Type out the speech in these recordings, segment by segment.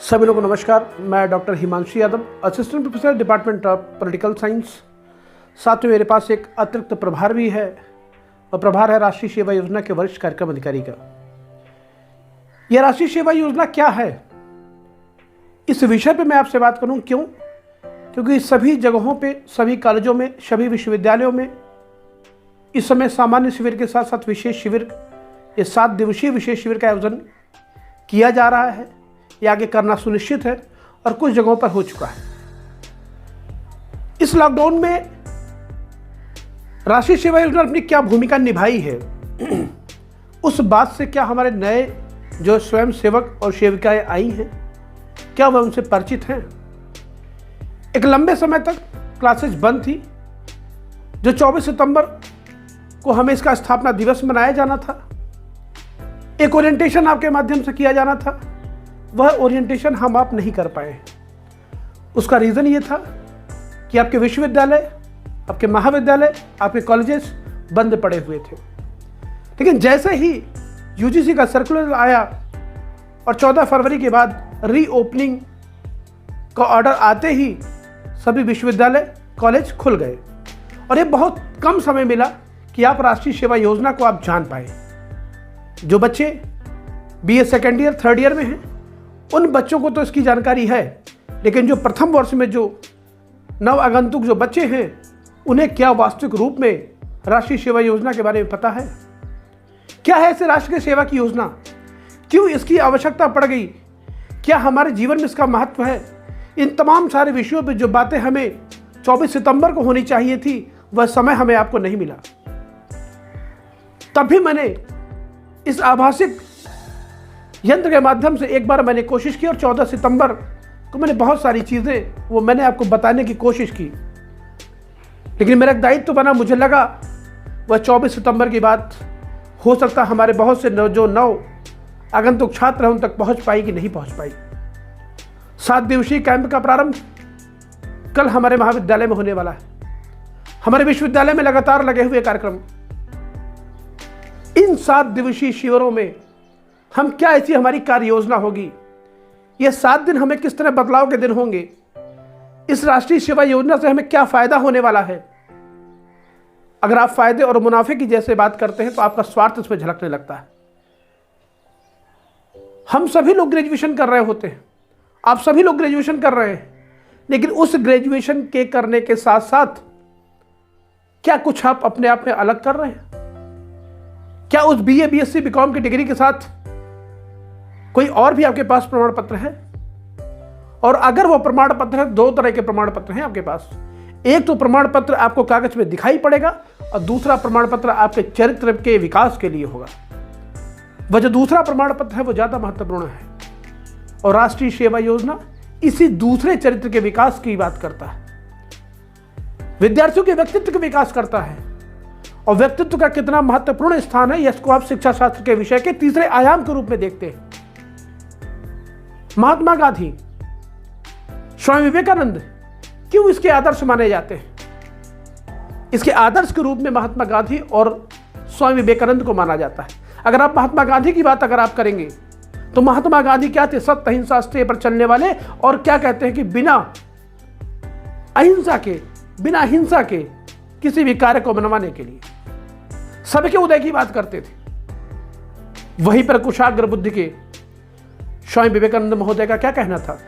सभी लोगों को नमस्कार। मैं doctor Himanshu Yadav, assistant professor department of political science. साथ में मेरे पास एक अतिरिक्त प्रभार भी है और प्रभार है राष्ट्रीय सेवा योजना के वरिष्ठ कार्यक्रम अधिकारी का। यह राष्ट्रीय सेवा योजना क्या है, इस विषय पे मैं आपसे बात करूं। क्यों? क्योंकि सभी जगहों पे, सभी कॉलेजों में, सभी विश्वविद्यालयों में इस समय सामान्य शिविर के साथ साथ विशेष शिविर, ये 7 दिवसीय विशेष शिविर का आयोजन किया जा रहा है। ये आगे करना सुनिश्चित है और कुछ जगहों पर हो चुका है। इस लॉकडाउन में राष्ट्रीय सेवा योजना अपनी क्या भूमिका निभाई है, उस बात से क्या हमारे नए जो स्वयं सेवक और सेविकाएं आई हैं, क्या वह उनसे परिचित हैं? एक लंबे समय तक क्लासेस बंद थी। जो 24 सितंबर को हमें इसका स्थापना दिवस मनाया जाना था, एक ओरिएंटेशन आपके माध्यम से किया जाना था, वह ओरिएंटेशन हम आप नहीं कर पाए। उसका रीज़न ये था कि आपके विश्वविद्यालय, आपके महाविद्यालय, आपके कॉलेजेस बंद पड़े हुए थे। लेकिन जैसे ही यूजीसी का सर्कुलर आया और 14 फरवरी के बाद रीओपनिंग का ऑर्डर आते ही सभी विश्वविद्यालय, कॉलेज खुल गए और ये बहुत कम समय मिला कि आप राष्ट्रीय सेवा योजना को आप जान पाए। जो बच्चे BA second year, third year में हैं, उन बच्चों को तो इसकी जानकारी है, लेकिन जो प्रथम वर्ष में जो नव आगंतुक जो बच्चे हैं, उन्हें क्या वास्तविक रूप में राष्ट्रीय सेवा योजना के बारे में पता है? क्या है इसे राष्ट्रीय सेवा की योजना? क्यों इसकी आवश्यकता पड़ गई? क्या हमारे जीवन में इसका महत्व है? इन तमाम सारे विषयों पर जो बातें हमें 24 सितंबर को होनी चाहिए थी, वह समय हमें आपको नहीं मिला। तब भी मैंने इस आभासिक यंत्र के माध्यम से एक बार मैंने कोशिश की और 14 सितंबर को मैंने बहुत सारी चीज़ें वो मैंने आपको बताने की कोशिश की। लेकिन मेरा एक दायित्व बना, मुझे लगा वह 24 सितंबर की बात हो सकता हमारे बहुत से जो नव आगंतुक छात्र हैं उन तक पहुंच पाई कि नहीं पहुंच पाई। 7 दिवसीय कैंप का प्रारंभ कल हमारे महाविद्यालय में होने वाला है। हमारे विश्वविद्यालय में लगातार लगे हुए कार्यक्रम, इन 7 दिवसीय शिविरों में हम क्या ऐसी हमारी कार्य योजना होगी, ये 7 दिन हमें किस तरह बदलाव के दिन होंगे, इस राष्ट्रीय सेवा योजना से हमें क्या फायदा होने वाला है। अगर आप फायदे और मुनाफे की जैसे बात करते हैं तो आपका स्वार्थ इसमें झलकने लगता है। हम सभी लोग ग्रेजुएशन कर रहे होते हैं, आप सभी लोग ग्रेजुएशन कर रहे हैं, लेकिन उस ग्रेजुएशन के करने के साथ साथ क्या कुछ आप अपने आप में अलग कर रहे हैं? क्या उस बीए, बीएससी, बीकॉम की डिग्री के साथ कोई और भी आपके पास प्रमाण पत्र है? और अगर वो प्रमाण पत्र है, 2 तरह के प्रमाण पत्र हैं आपके पास। एक तो प्रमाण पत्र आपको कागज में दिखाई पड़ेगा और दूसरा प्रमाण पत्र आपके चरित्र के विकास के लिए होगा। वह जो दूसरा प्रमाण पत्र है वो ज्यादा महत्वपूर्ण है और राष्ट्रीय सेवा योजना इसी दूसरे चरित्र के विकास की बात करता है। विद्यार्थियों के व्यक्तित्व का विकास करता है और व्यक्तित्व का कितना महत्वपूर्ण स्थान है, इसको आप शिक्षा शास्त्र के विषय के तीसरे आयाम के रूप में देखते हैं। महात्मा गांधी, स्वामी विवेकानंद क्यों इसके आदर्श माने जाते हैं? इसके आदर्श के रूप में महात्मा गांधी और स्वामी विवेकानंद को माना जाता है। अगर आप महात्मा गांधी की बात अगर आप करेंगे तो महात्मा गांधी क्या थे? सत्य अहिंसा रास्ते पर चलने वाले, और क्या कहते हैं कि बिना अहिंसा के, बिना हिंसा के किसी भी कार्य को मनवाने के लिए सबके उदय की बात करते थे। वहीं पर कुशाग्र बुद्धि के स्वामी विवेकानंद महोदय का क्या कहना था?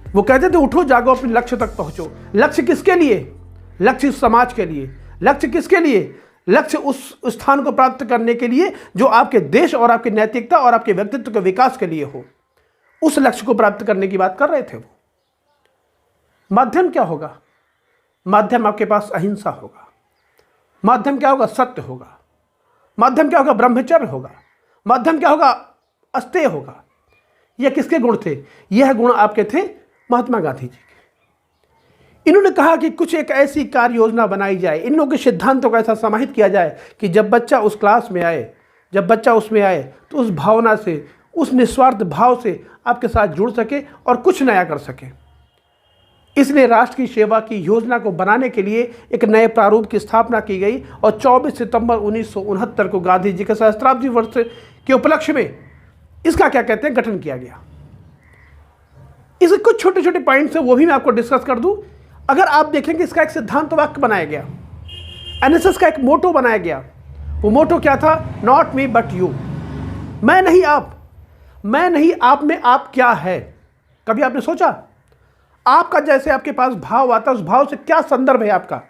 वो कहते थे, उठो जागो, अपने लक्ष्य तक पहुंचो। लक्ष्य किसके लिए? लक्ष्य समाज के लिए। लक्ष्य किसके लिए? लक्ष्य उस स्थान को प्राप्त करने के लिए जो आपके देश और आपकी नैतिकता और आपके व्यक्तित्व के विकास के लिए हो। उस लक्ष्य को प्राप्त करने की बात कर रहे थे वो। माध्यम क्या होगा? माध्यम आपके पास अहिंसा होगा। माध्यम क्या होगा? सत्य होगा। माध्यम क्या होगा? ब्रह्मचर्य होगा। माध्यम क्या होगा? अस्तेय होगा। यह किसके गुण थे? यह गुण आपके थे महात्मा गांधी जी के। इन्होंने कहा कि कुछ एक ऐसी कार्य योजना बनाई जाए, इन लोगों के सिद्धांतों को ऐसा समाहित किया जाए कि जब बच्चा उस क्लास में आए, जब बच्चा उसमें आए तो उस भावना से, उस निस्वार्थ भाव से आपके साथ जुड़ सके और कुछ नया कर सके। इसलिए राष्ट्र की सेवा की योजना को बनाने के लिए एक नए प्रारूप की स्थापना की गई और 24 सितंबर 1969 को गांधी जी के सहस्त्राब्दी वर्ष के उपलक्ष्य में इसका क्या कहते हैं, गठन किया गया। इसके कुछ छोटे छोटे पॉइंट्स हैं, वो भी मैं आपको डिस्कस कर दूं। अगर आप देखेंगे इसका एक सिद्धांत वाक्य बनाया गया, एनएसएस का एक मोटो बनाया गया। वो मोटो क्या था? Not me but you. मैं नहीं आप, मैं नहीं आप में आप क्या है। कभी आपने सोचा आपका जैसे आपके पास भाव आता है, उस भाव से क्या संदर्भ है आपका?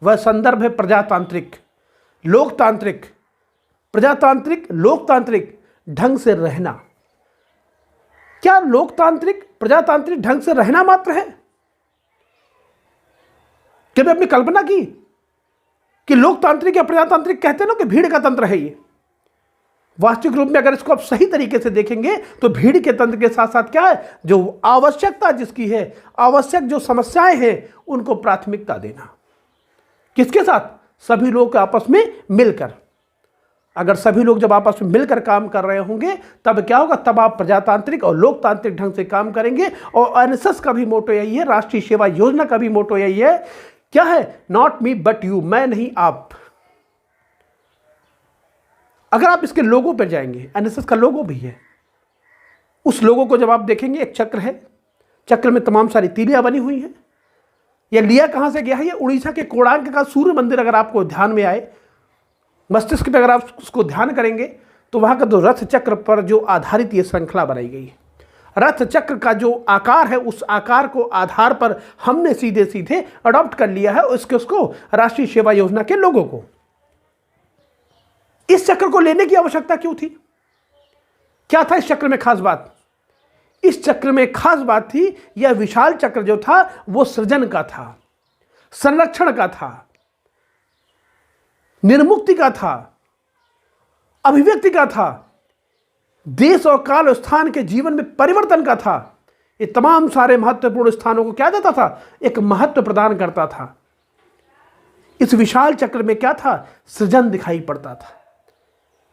वह संदर्भ है प्रजातांत्रिक, लोकतांत्रिक, प्रजातांत्रिक, लोकतांत्रिक ढंग से रहना। क्या लोकतांत्रिक प्रजातांत्रिक ढंग से रहना मात्र है? कभी अपनी कल्पना की कि लोकतांत्रिक या प्रजातांत्रिक कहते हैं ना कि भीड़ का तंत्र है ये। वास्तविक रूप में अगर इसको आप सही तरीके से देखेंगे तो भीड़ के तंत्र के साथ साथ क्या है, जो आवश्यकता जिसकी है, आवश्यक जो समस्याएं हैं, उनको प्राथमिकता देना। किसके साथ? सभी लोग आपस में मिलकर। अगर सभी लोग जब आपस में मिलकर काम कर रहे होंगे तब क्या होगा? तब आप प्रजातांत्रिक और लोकतांत्रिक ढंग से काम करेंगे। और एनएसएस का भी मोटो यही है, राष्ट्रीय सेवा योजना का भी मोटो यही है। क्या है? नॉट मी बट यू, मैं नहीं आप। अगर आप इसके लोगो पर जाएंगे, एनएसएस का लोगो भी है, उस लोगो को जब आप देखेंगे, एक चक्र है, चक्र में तमाम सारी तीलियां बनी हुई हैं। यह लिया कहां से गया है? यह उड़ीसा के कोणार्क का सूर्य मंदिर अगर आपको ध्यान में आए, मस्तिष्क पे अगर आप उसको ध्यान करेंगे तो वहां का जो रथ चक्र पर जो आधारित ये श्रृंखला बनाई गई है, रथ चक्र का जो आकार है, उस आकार को आधार पर हमने सीधे सीधे अडॉप्ट कर लिया है उसको राष्ट्रीय सेवा योजना के लोगों को। इस चक्र को लेने की आवश्यकता क्यों थी? क्या था इस चक्र में खास बात? इस चक्र में खास बात थी, यह विशाल चक्र जो था वो सृजन का था, संरक्षण का था, निर्मुक्ति का था, अभिव्यक्ति का था, देश और काल और स्थान के जीवन में परिवर्तन का था। ये तमाम सारे महत्वपूर्ण स्थानों को क्या देता था? एक महत्व प्रदान करता था। इस विशाल चक्र में क्या था? सृजन दिखाई पड़ता था।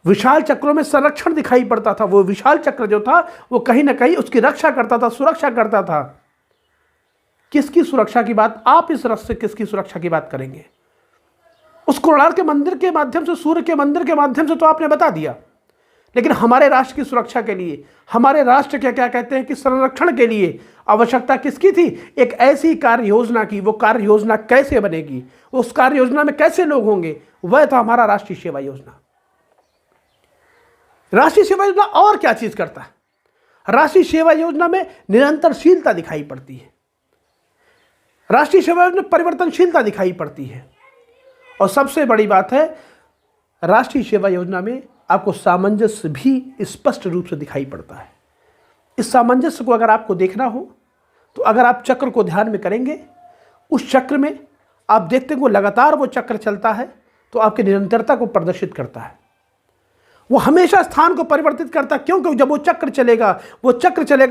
विशाल चक्रों में संरक्षण दिखाई पड़ता था। वो विशाल चक्र जो था वो कहीं ना कहीं उसकी रक्षा करता था, सुरक्षा करता था। किसकी सुरक्षा की बात? आप इस रथ से किसकी सुरक्षा की बात करेंगे? उस कोणार्क के मंदिर के माध्यम से, सूर्य के मंदिर के माध्यम से तो आपने बता दिया, लेकिन हमारे राष्ट्र की सुरक्षा के लिए, हमारे राष्ट्र के क्या कहते हैं कि संरक्षण के लिए आवश्यकता किसकी थी? एक ऐसी कार्य योजना की। वो कार्य योजना कैसे बनेगी, उस कार्य योजना में कैसे लोग होंगे? वह था हमारा राष्ट्रीय सेवा योजना। राष्ट्रीय सेवा योजना और क्या चीज करता है? राष्ट्रीय सेवा योजना में निरंतरशीलता दिखाई पड़ती है। राष्ट्रीय सेवा योजना में परिवर्तनशीलता दिखाई पड़ती है। और सबसे बड़ी बात है, राष्ट्रीय सेवा योजना में आपको सामंजस्य भी स्पष्ट रूप से दिखाई पड़ता है। इस सामंजस्य को अगर आपको देखना हो तो अगर आप चक्र को ध्यान में करेंगे, उस चक्र में आप देखते हैं वो लगातार वो चक्र चलता है तो आपकी निरंतरता को प्रदर्शित करता है। वो हमेशा स्थान को परिवर्तित करता है। क्योंकि जब वो चक्र चलेगा,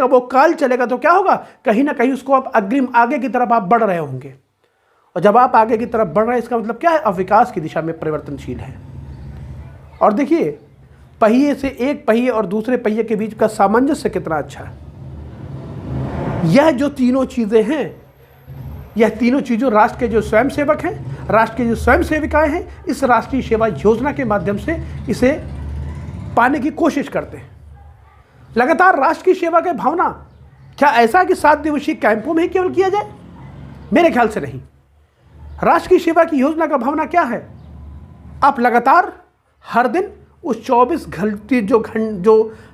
वो काल चलेगा, तो क्या होगा? कहीं ना कहीं उसको आप अग्रिम, आगे की तरफ आप बढ़ रहे होंगे। और जब आप आगे की तरफ बढ़ रहे हैं, इसका मतलब क्या है? अब विकास की दिशा में परिवर्तनशील है। और देखिए, पहिए से एक पहिए और दूसरे पहिए के बीच का सामंजस्य कितना अच्छा है। यह जो तीनों चीजें हैं, यह तीनों चीजों राष्ट्र के जो स्वयंसेवक हैं, राष्ट्र की जो स्वयं सेविकाएं हैं, इस राष्ट्रीय सेवा योजना के माध्यम से इसे पाने की कोशिश करते हैं। लगातार राष्ट्र की सेवा की भावना, क्या ऐसा कि 7 दिवसीय कैंपों में ही केवल किया जाए? मेरे ख्याल से नहीं। राष्ट्र की सेवा की योजना का भावना क्या है? आप लगातार हर दिन उस 24 घंटे जो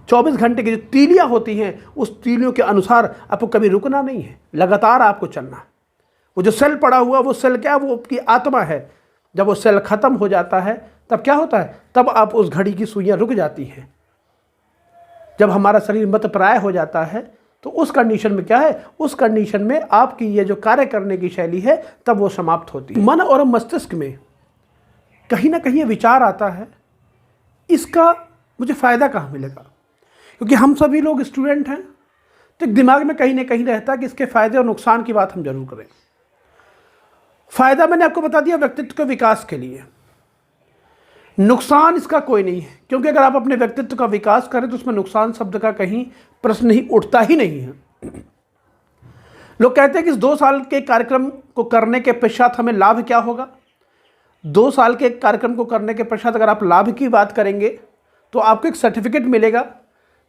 24 घंटे की जो तीलियां होती हैं, उस तीलियों के अनुसार आपको कभी रुकना नहीं है, लगातार आपको चलना है। वो जो सेल पड़ा हुआ, वो सेल क्या है? वो आपकी आत्मा है। जब वो सेल खत्म हो जाता है तब क्या होता है? तब आप उस घड़ी की सुइयां रुक जाती हैं। जब हमारा शरीर मृत प्राय हो जाता है तो उस कंडीशन में क्या है? उस कंडीशन में आपकी ये जो कार्य करने की शैली है तब वो समाप्त होती है। मन और मस्तिष्क में कहीं ना कहीं ये विचार आता है, इसका मुझे फ़ायदा कहाँ मिलेगा? क्योंकि हम सभी लोग स्टूडेंट हैं तो दिमाग में कहीं ना कहीं रहता है कि इसके फ़ायदे और नुकसान की बात हम जरूर करें। फ़ायदा मैंने आपको बता दिया व्यक्तित्व के विकास के लिए, नुकसान इसका कोई नहीं है। क्योंकि अगर आप अपने व्यक्तित्व का विकास करें तो उसमें नुकसान शब्द का कहीं प्रश्न ही उठता ही नहीं है। लोग कहते हैं कि इस 2 साल के कार्यक्रम को करने के पश्चात हमें लाभ क्या होगा? 2 साल के कार्यक्रम को करने के पश्चात अगर आप लाभ की बात करेंगे तो आपको एक सर्टिफिकेट मिलेगा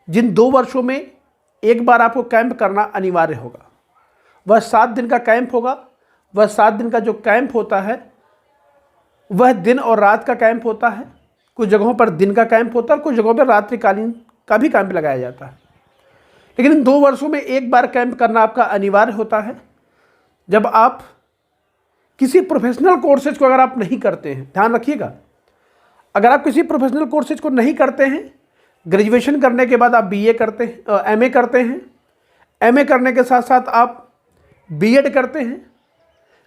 जिन 2 वर्षों में एक बार आपको कैंप करना अनिवार्य होगा। वह 7 दिन का कैंप होगा। वह 7 दिन का जो कैंप होता है वह दिन और रात का कैंप होता है। कुछ जगहों पर दिन का कैंप होता है और कुछ जगहों पर रात्रिकालीन का भी कैंप लगाया जाता है। लेकिन इन 2 वर्षों में एक बार कैंप करना आपका अनिवार्य होता है। जब आप किसी प्रोफेशनल कोर्सेज को अगर आप नहीं करते हैं, ध्यान रखिएगा, अगर आप किसी प्रोफेशनल कोर्सेज को नहीं करते हैं, ग्रेजुएशन करने के बाद आप बीए करते हैं, एमए करते हैं, एमए करने के साथ साथ आप बीएड करते हैं।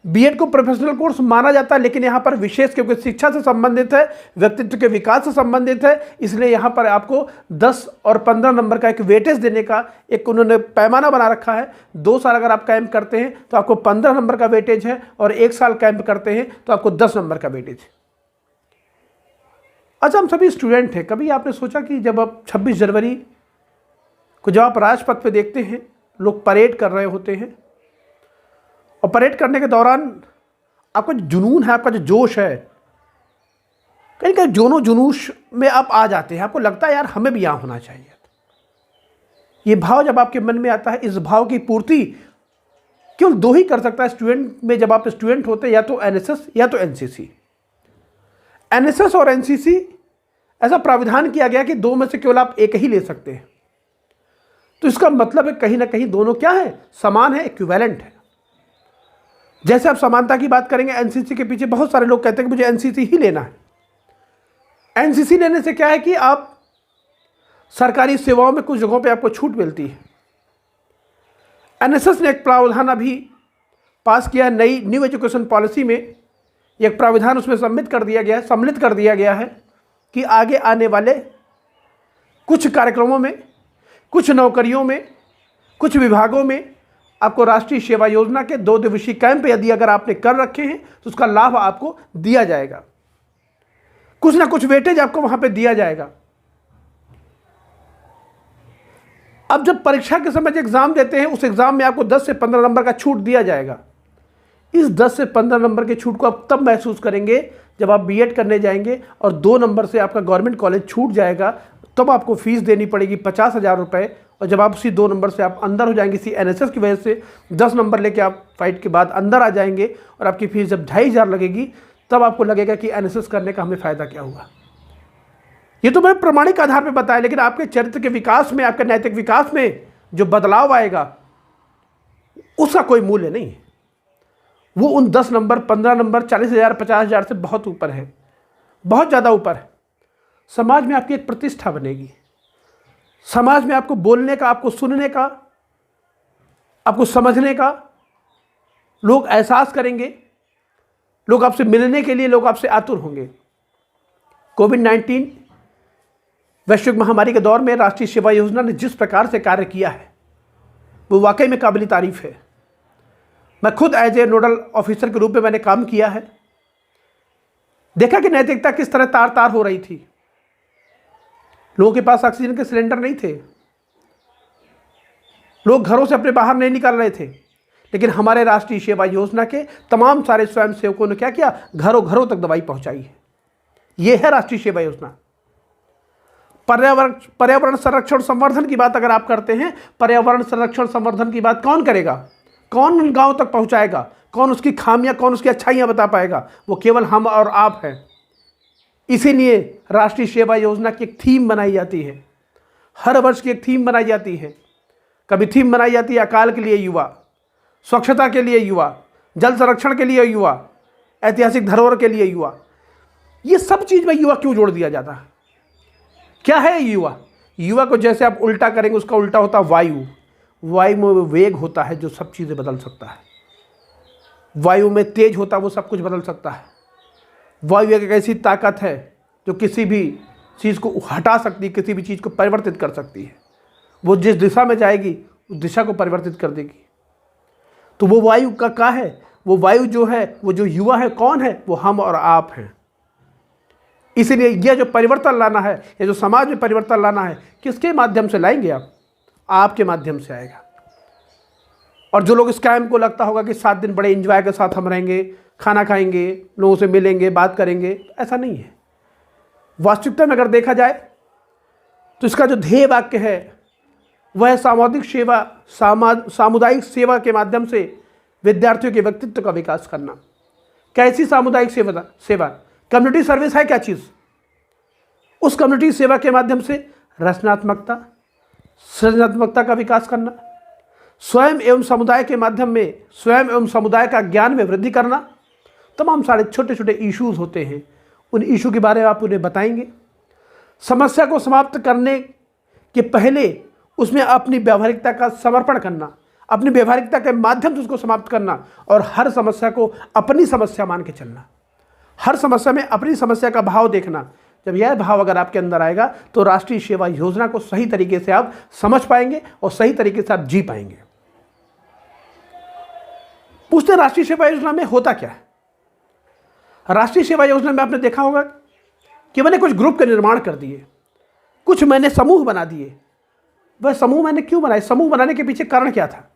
बीएड को प्रोफेशनल कोर्स माना जाता है, लेकिन यहाँ पर विशेष क्योंकि शिक्षा से संबंधित है, व्यक्तित्व के विकास से संबंधित है, इसलिए यहाँ पर आपको 10 और 15 नंबर का एक वेटेज देने का एक उन्होंने पैमाना बना रखा है। 2 साल अगर आप कैंप करते हैं तो आपको 15 नंबर का वेटेज है, और 1 साल कैंप करते हैं तो आपको 10 नंबर का वेटेज है। अच्छा, हम सभी स्टूडेंट हैं। कभी आपने सोचा कि जब आप 26 जनवरी को जब आप राजपथ पे देखते हैं, लोग परेड कर रहे होते हैं, और परेड करने के दौरान आपका जो जुनून है, आपका जो जोश है, कहीं कहीं जोनो जुनूश में आप आ जाते हैं। आपको लगता है यार हमें भी यहाँ होना चाहिए। ये भाव जब आपके मन में आता है, इस भाव की पूर्ति केवल 2 ही कर सकता है स्टूडेंट में। जब आप स्टूडेंट होते हैं, या तो एनएसएस या तो एनसीसी। एनएसएस और एनसीसी ऐसा प्राविधान किया गया कि 2 में से केवल आप एक ही ले सकते हैं। तो इसका मतलब है कहीं ना कहीं दोनों क्या है, समान है, इक्विवेलेंट है। जैसे आप समानता की बात करेंगे, एनसीसी के पीछे बहुत सारे लोग कहते हैं कि मुझे एनसीसी ही लेना है। एनसीसी लेने से क्या है कि आप सरकारी सेवाओं में कुछ जगहों पे आपको छूट मिलती है। एनएसएस ने एक प्रावधान अभी पास किया है, नई न्यू एजुकेशन पॉलिसी में एक प्रावधान उसमें सम्मिलित कर दिया गया है कि आगे आने वाले कुछ कार्यक्रमों में, कुछ नौकरियों में, कुछ विभागों में आपको राष्ट्रीय सेवा योजना के 2 दिवसीय कैंप यदि अगर आपने कर रखे हैं तो उसका लाभ आपको दिया जाएगा। कुछ ना कुछ वेटेज आपको वहां पे दिया जाएगा। अब जब परीक्षा के समय एग्जाम देते हैं, उस एग्जाम में आपको 10 से 15 नंबर का छूट दिया जाएगा। इस 10 से 15 नंबर के छूट को आप तब महसूस करेंगे जब आप बीएड करने जाएंगे और 2 नंबर से आपका गवर्नमेंट कॉलेज छूट जाएगा। तब आपको फीस देनी पड़ेगी 50,000 रुपये, और जब आप उसी 2 नंबर से आप अंदर हो जाएंगे, इसी एनएसएस की वजह से 10 नंबर लेके आप फाइट के बाद अंदर आ जाएंगे, और आपकी फीस जब 2,500 लगेगी, तब आपको लगेगा कि एनएसएस करने का हमें फ़ायदा क्या हुआ। ये तो मैंने प्रमाणिक आधार पर बताया, लेकिन आपके चरित्र के विकास में, आपके नैतिक विकास में जो बदलाव आएगा उसका कोई मूल्य नहीं है। वो उन 10 नंबर, 15 नंबर, 40,000, 50,000 से बहुत ऊपर है, बहुत ज़्यादा ऊपर है। समाज में आपकी एक प्रतिष्ठा बनेगी। समाज में आपको बोलने का, आपको सुनने का, आपको समझने का लोग एहसास करेंगे। लोग आपसे मिलने के लिए, लोग आपसे आतुर होंगे। कोविड-19 वैश्विक महामारी के दौर में राष्ट्रीय सेवा योजना ने जिस प्रकार से कार्य किया है वो वाकई में काबिल तारीफ है। मैं खुद एज ए नोडल ऑफिसर के रूप में मैंने काम किया है। देखा कि नैतिकता किस तरह तार तार हो रही थी। लोगों के पास ऑक्सीजन के सिलेंडर नहीं थे, लोग घरों से अपने बाहर नहीं निकल रहे थे, लेकिन हमारे राष्ट्रीय सेवा योजना के तमाम सारे स्वयंसेवकों ने क्या किया, घरों घरों तक दवाई पहुंचाई है। यह है राष्ट्रीय सेवा योजना। पर्यावरण संरक्षण संवर्धन की बात अगर आप करते हैं, पर्यावरण संरक्षण संवर्धन की बात कौन करेगा, कौन उन गाँव तक पहुंचाएगा, कौन उसकी खामियां, कौन उसकी अच्छाइयां बता पाएगा? वो केवल हम और आप हैं। इसीलिए राष्ट्रीय सेवा योजना की एक थीम बनाई जाती है, हर वर्ष की एक थीम बनाई जाती है। कभी थीम बनाई जाती है अकाल के लिए युवा, स्वच्छता के लिए युवा, जल संरक्षण के लिए युवा, ऐतिहासिक धरोहर के लिए युवा। ये सब चीज़ में युवा क्यों जोड़ दिया जाता है? क्या है युवा? युवा को जैसे आप उल्टा करेंगे उसका उल्टा होता है वायु। वायु में वेग होता है जो सब चीज़ें बदल सकता है। वायु में तेज होता है वो सब कुछ बदल सकता है। वायु एक ऐसी ताकत है जो किसी भी चीज़ को हटा सकती है, किसी भी चीज़ को परिवर्तित कर सकती है। वो जिस दिशा में जाएगी उस दिशा को परिवर्तित कर देगी। तो वो वायु का क्या है? वो वायु जो है, वो जो युवा है, कौन है? वो हम और आप हैं। इसीलिए यह जो परिवर्तन लाना है, ये जो समाज में परिवर्तन लाना है, किसके माध्यम से लाएंगे आप? आपके माध्यम से आएगा। और जो लोग इस कैंप को लगता होगा कि 7 दिन बड़े एंजॉय के साथ हम रहेंगे, खाना खाएंगे, लोगों से मिलेंगे, बात करेंगे, ऐसा नहीं है। वास्तविकता में अगर देखा जाए तो इसका जो ध्येय वाक्य है वह सामाजिक सेवा, सामुदायिक सेवा के माध्यम से विद्यार्थियों के व्यक्तित्व का विकास करना। कैसी सामुदायिक सेवा? कम्युनिटी सर्विस है क्या चीज़? उस कम्युनिटी सेवा के माध्यम से रचनात्मकता, सृजनात्मकता का विकास करना, स्वयं एवं समुदाय के माध्यम में स्वयं एवं समुदाय का ज्ञान में वृद्धि करना। तमाम सारे छोटे छोटे इश्यूज होते हैं, उन इशू के बारे में आप उन्हें बताएंगे। समस्या को समाप्त करने के पहले उसमें अपनी व्यावहारिकता का समर्पण करना, अपनी व्यावहारिकता के माध्यम से उसको समाप्त करना, और हर समस्या को अपनी समस्या मान के चलना, हर समस्या में अपनी समस्या का भाव देखना। जब यह भाव अगर आपके अंदर आएगा तो राष्ट्रीय सेवा योजना को सही तरीके से आप समझ पाएंगे और सही तरीके से आप जी पाएंगे। पूछते राष्ट्रीय सेवा योजना में होता क्या है? राष्ट्रीय सेवा योजना में आपने देखा होगा कि मैंने कुछ ग्रुप का निर्माण कर दिए, कुछ मैंने समूह बना दिए। वह समूह मैंने क्यों बनाए? समूह बनाने के पीछे कारण क्या था?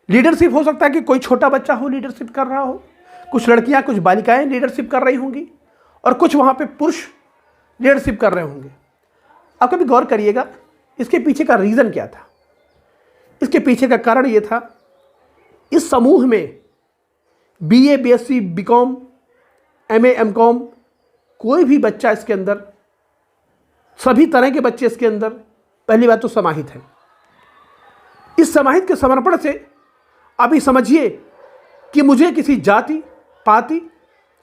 लीडरशिप हो सकता है कि कोई छोटा बच्चा हो लीडरशिप कर रहा हो, कुछ लड़कियां, कुछ बालिकाएं लीडरशिप कर रही होंगी, और कुछ वहां पे पुरुष लीडरशिप कर रहे होंगे। आप कभी गौर करिएगा इसके पीछे का रीज़न क्या था? इसके पीछे का कारण ये था, इस समूह में BA, BSc, BCom, MA, MCom कोई भी बच्चा इसके अंदर, सभी तरह के बच्चे इसके अंदर पहली बात तो समाहित है। इस समाहित के समर्पण से अभी समझिए कि मुझे किसी जाति, पाति,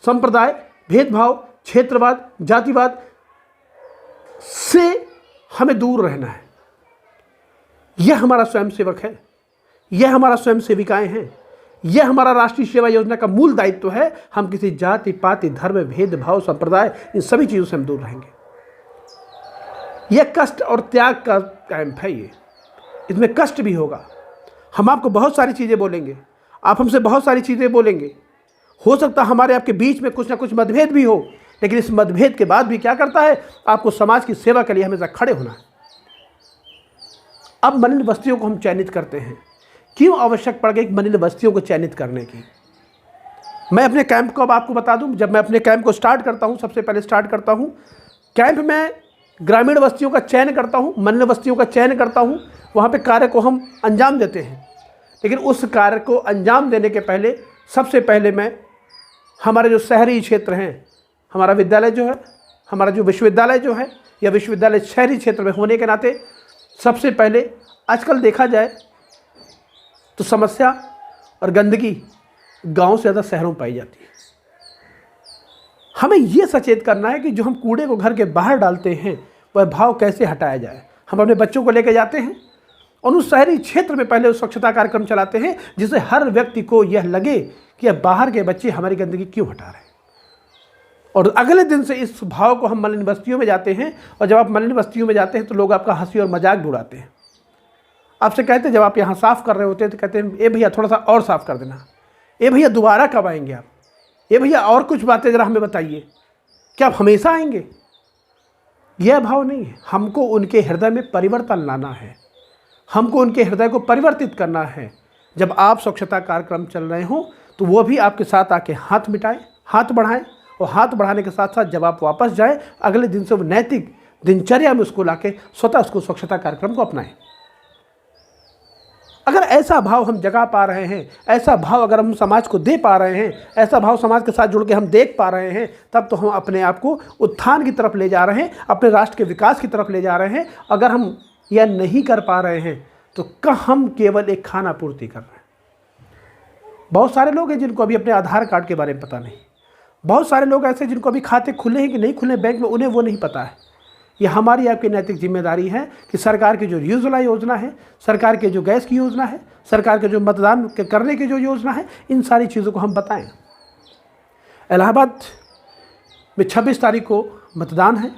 संप्रदाय, भेदभाव, क्षेत्रवाद, जातिवाद से हमें दूर रहना है। यह हमारा स्वयंसेवक है, यह हमारा स्वयंसेविकाएं हैं, यह हमारा राष्ट्रीय सेवा योजना का मूल दायित्व है। हम किसी जाति, पाति, धर्म, भेदभाव, संप्रदाय, इन सभी चीज़ों से हम दूर रहेंगे। यह कष्ट और त्याग का कैंप है। ये इसमें कष्ट भी होगा। हम आपको बहुत सारी चीज़ें बोलेंगे, आप हमसे बहुत सारी चीज़ें बोलेंगे। हो सकता हमारे आपके बीच में कुछ ना कुछ मतभेद भी हो, लेकिन इस मतभेद के बाद भी क्या करता है, आपको समाज की सेवा के लिए हमेशा खड़े होना है। अब मलिन बस्तियों को हम चयनित करते हैं। क्यों आवश्यक पड़ गई मलिन बस्तियों को चयनित करने की? मैं अपने कैंप को अब आपको बता दूं। जब मैं अपने कैंप को स्टार्ट करता हूं, सबसे पहले स्टार्ट करता हूं कैंप में ग्रामीण बस्तियों का चयन करता हूं, मलिन बस्तियों का चयन करता हूं। वहां पे कार्य को हम अंजाम देते हैं, लेकिन उस कार्य को अंजाम देने के पहले सबसे पहले मैं हमारे जो शहरी क्षेत्र हैं, हमारा विद्यालय जो है, हमारा जो विश्वविद्यालय जो है, या विश्वविद्यालय शहरी क्षेत्र में होने के नाते सबसे पहले आजकल देखा जाए तो समस्या और गंदगी गांव से ज़्यादा शहरों में पाई जाती है। हमें ये सचेत करना है कि जो हम कूड़े को घर के बाहर डालते हैं वह भाव कैसे हटाया जाए। हम अपने बच्चों को लेकर जाते हैं और उस शहरी क्षेत्र में पहले स्वच्छता कार्यक्रम चलाते हैं, जिससे हर व्यक्ति को यह लगे कि अब बाहर के बच्चे हमारी गंदगी क्यों हटा रहे हैं। और अगले दिन से इस भाव को हम मलिन बस्तियों में जाते हैं, और जब आप मलिन बस्तियों में जाते हैं तो लोग आपका हंसी और मजाक भी उड़ाते हैं। आपसे कहते हैं, जब आप यहाँ साफ़ कर रहे होते हैं तो कहते हैं, ए भैया थोड़ा सा और साफ़ कर देना, ए भैया दोबारा कब आएंगे आप, ए भैया और कुछ बातें ज़रा हमें बताइए, क्या आप हमेशा आएंगे? यह भाव नहीं है। हमको उनके हृदय में परिवर्तन लाना है, हमको उनके हृदय को परिवर्तित करना है। जब आप स्वच्छता कार्यक्रम चल रहे हों तो वो भी आपके साथ आके हाथ मिटाएं, हाथ बढ़ाएं, और हाथ बढ़ाने के साथ साथ जब आप वापस जाएं, अगले दिन से वो नैतिक दिनचर्या में उसको लाके स्वतः उसको स्वच्छता कार्यक्रम को अपनाएं। अगर ऐसा भाव हम जगा पा रहे हैं, ऐसा भाव अगर हम समाज को दे पा रहे हैं, ऐसा भाव समाज के साथ जुड़ के हम देख पा रहे हैं, तब तो हम अपने आप को उत्थान की तरफ ले जा रहे हैं, अपने राष्ट्र के विकास की तरफ ले जा रहे हैं। अगर हम यह नहीं कर पा रहे हैं तो हम केवल एक खाना पूर्ति कर रहे हैं। बहुत सारे लोग हैं जिनको अभी अपने आधार कार्ड के बारे में पता नहीं, बहुत सारे लोग ऐसे जिनको अभी खाते खुले हैं कि नहीं खुले बैंक में, उन्हें वो नहीं पता है। ये हमारी आपकी नैतिक जिम्मेदारी है कि सरकार की जो उज्ज्वला योजना है, सरकार के जो गैस की योजना है, सरकार के जो मतदान करने की जो योजना है, इन सारी चीज़ों को हम बताएं। इलाहाबाद में 26 तारीख को मतदान है।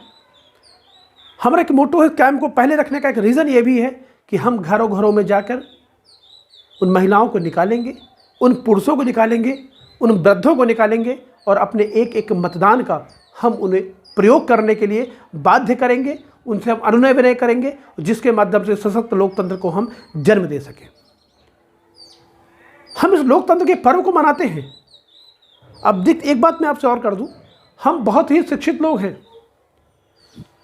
हमारा एक मोटो है कैंप को पहले रखने का एक रीज़न ये भी है कि हम घरों घरों में जाकर उन महिलाओं को निकालेंगे, उन पुरुषों को निकालेंगे, उन वृद्धों को निकालेंगे, और अपने एक एक मतदान का हम उन्हें प्रयोग करने के लिए बाध्य करेंगे, उनसे हम अनुनय विनय करेंगे, जिसके माध्यम से सशक्त लोकतंत्र को हम जन्म दे सकें। हम इस लोकतंत्र के पर्व को मनाते हैं। अब एक बात मैं आपसे और कर दूं, हम बहुत ही शिक्षित लोग हैं,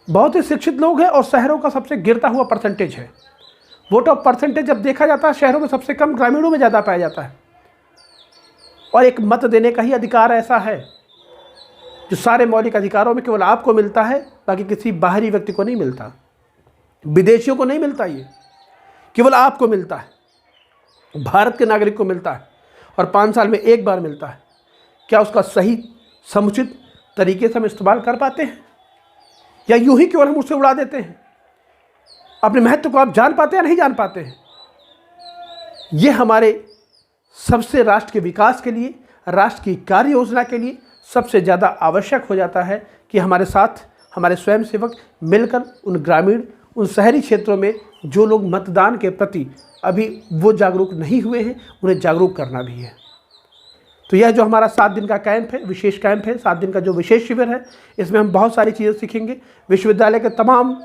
बहुत ही शिक्षित लोग हैं, और शहरों का सबसे गिरता हुआ परसेंटेज है। वोट ऑफ परसेंटेज जब देखा जाता है शहरों में सबसे कम, ग्रामीणों में ज़्यादा पाया जाता है। और एक मत देने का ही अधिकार ऐसा है जो सारे मौलिक अधिकारों में केवल आपको मिलता है, बाकी किसी बाहरी व्यक्ति को नहीं मिलता, विदेशियों को नहीं मिलता, ये केवल आपको मिलता है, भारत के नागरिक को मिलता है और 5 साल में एक बार मिलता है। क्या उसका सही समुचित तरीके से हम इस्तेमाल कर पाते हैं, या यूं ही केवल हम उससे उड़ा देते हैं? अपने महत्व को आप जान पाते हैं या नहीं जान पाते हैं? ये हमारे सबसे राष्ट्र के विकास के लिए, राष्ट्र की कार्य योजना के लिए सबसे ज़्यादा आवश्यक हो जाता है कि हमारे साथ हमारे स्वयंसेवक मिलकर उन ग्रामीण, उन शहरी क्षेत्रों में जो लोग मतदान के प्रति अभी वो जागरूक नहीं हुए हैं, उन्हें जागरूक करना भी है। तो यह जो हमारा 7 दिन का कैंप है, विशेष कैंप है, 7 दिन का जो विशेष शिविर है, इसमें हम बहुत सारी चीज़ें सीखेंगे। विश्वविद्यालय के तमाम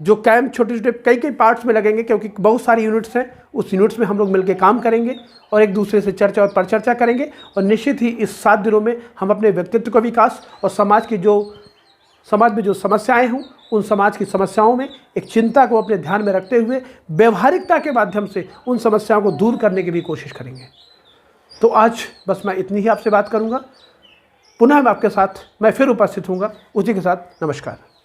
जो कैंप छोटे छोटे कई पार्ट्स में लगेंगे, क्योंकि बहुत सारी यूनिट्स हैं, उस यूनिट्स में हम लोग मिलकर काम करेंगे और एक दूसरे से चर्चा और परिचर्चा करेंगे। और निश्चित ही इस 7 दिनों में हम अपने व्यक्तित्व का विकास और समाज में जो समस्याएं हों, उन समाज की समस्याओं में एक चिंता को अपने ध्यान में रखते हुए व्यवहारिकता के माध्यम से उन समस्याओं को दूर करने की भी कोशिश करेंगे। तो आज बस मैं इतनी ही आपसे बात करूंगा। पुनः मैं आपके साथ मैं फिर उपस्थित हूँगा। उसी के साथ नमस्कार।